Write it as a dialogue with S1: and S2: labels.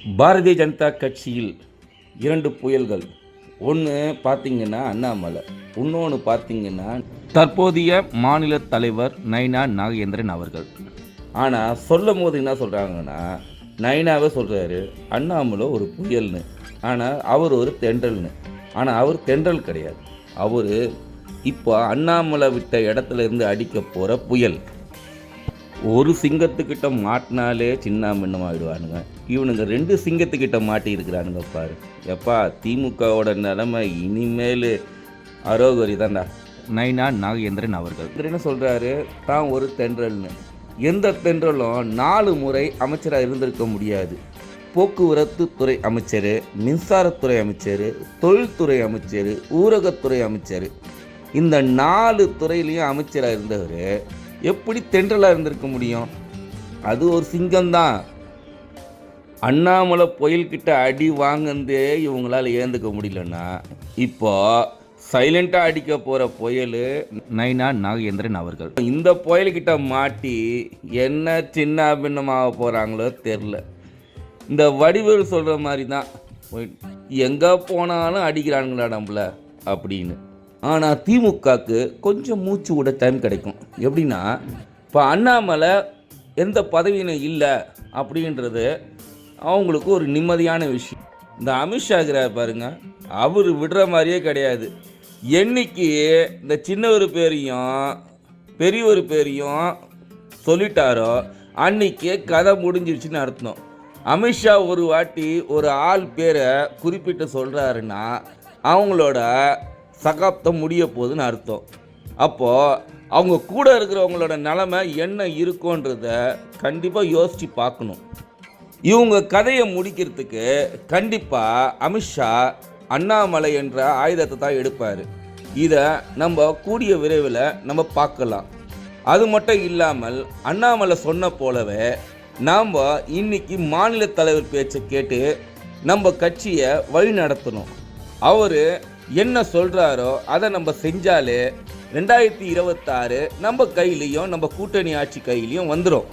S1: பாரதிய ஜனதா கட்சியில் 2 புயல்கள். ஒன்று பார்த்தீங்கன்னா அண்ணாமலை, இன்னொன்று பார்த்தீங்கன்னா தற்போதைய மாநில தலைவர் நயினா நாகேந்திரன் அவர்கள். ஆனால் சொல்லும் போது என்ன சொல்கிறாங்கன்னா, நயினாவே சொல்கிறாரு அண்ணாமலை ஒரு புயல்னு, ஆனால் அவர் ஒரு தென்றல்னு. ஆனால் அவர் தென்றல் கிடையாது, அவர் இப்போ அண்ணாமலை விட்ட இடத்துல இருந்து அடிக்க போகிற புயல். ஒரு சிங்கத்துக்கிட்ட மாட்டினாலே சின்ன மின்னமாகிடுவானுங்க. இவனுங்க 2 சிங்கத்துக்கிட்ட மாட்டி இருக்கிறானுங்க பாரு. எப்பா திமுகவோட நிலைமை இனிமேல் அரோகரி தான்டா. நயினா நாகேந்திரன் அவர்கள் என்ன சொல்கிறாரு, தான் ஒரு தென்றல்னு. எந்த தென்றலும் 4 முறை அமைச்சராக இருந்திருக்க முடியாது. போக்குவரத்து துறை அமைச்சர், மின்சாரத்துறை அமைச்சர், தொழில்துறை அமைச்சர், ஊரகத்துறை அமைச்சர், இந்த 4 துறையிலையும் அமைச்சராக இருந்தவர் எப்படி தென்றலாக இருந்திருக்க முடியும்? அது ஒரு சிங்கம்தான். அண்ணாமலை புயல்கிட்ட அடி வாங்கந்தே இவங்களால் ஏந்துக்க முடியலன்னா, இப்போ சைலண்டாக அடிக்க போகிற புயல் நயினா நாகேந்திரன் அவர்கள். இந்த புயல்கிட்ட மாட்டி என்ன சின்ன அபின்னமாக போகிறாங்களோ தெரில. இந்த வடிவேல் சொல்கிற மாதிரி தான், எங்கே போனாலும் அடிக்கிறானுங்களா நம்மள அப்படின்னு. ஆனால் திமுகவுக்கு கொஞ்சம் மூச்சு விட டைம் கிடைக்கும். எப்படின்னா, இப்போ அண்ணாமலை எந்த பதவியிலும் இல்லை அப்படின்றது அவங்களுக்கு ஒரு நிம்மதியான விஷயம். இந்த அமித்ஷா இருக்கிறார் பாருங்க, அவர் விடுற மாதிரியே கிடையாது. என்னைக்கு இந்த சின்னவர் பேரையும் பெரியவர் பேரையும் சொல்லிட்டாரோ அன்னைக்கே கதை முடிஞ்சிருச்சுன்னு அர்த்தம். அமித்ஷா ஒரு வாட்டி ஒரு ஆள் பேரை குறிப்பிட்டு சொல்கிறாருன்னா அவங்களோட சகாப்தம் முடிய போகுதுன்னு அர்த்தம். அப்போது அவங்க கூட இருக்கிறவங்களோட நிலைமை என்ன இருக்குன்றத கண்டிப்பாக யோசித்து பார்க்கணும். இவங்க கதையை முடிக்கிறதுக்கு கண்டிப்பாக அமித்ஷா அண்ணாமலை என்ற ஆயுதத்தை தான் எடுப்பார். இதை நம்ம கூடிய விரைவில் நம்ம பார்க்கலாம். அது மட்டும் இல்லாமல் அண்ணாமலை சொன்ன போலவே நாம் இன்னைக்கு மாநில தலைவர் பேச்சை கேட்டு நம்ம கட்சியை வழி நடத்தணும். அவர் என்ன சொல்கிறாரோ அதை நம்ம செஞ்சாலே 2026 நம்ம கையிலையும் நம்ம கூட்டணி ஆட்சி கையிலையும் வந்துடும்.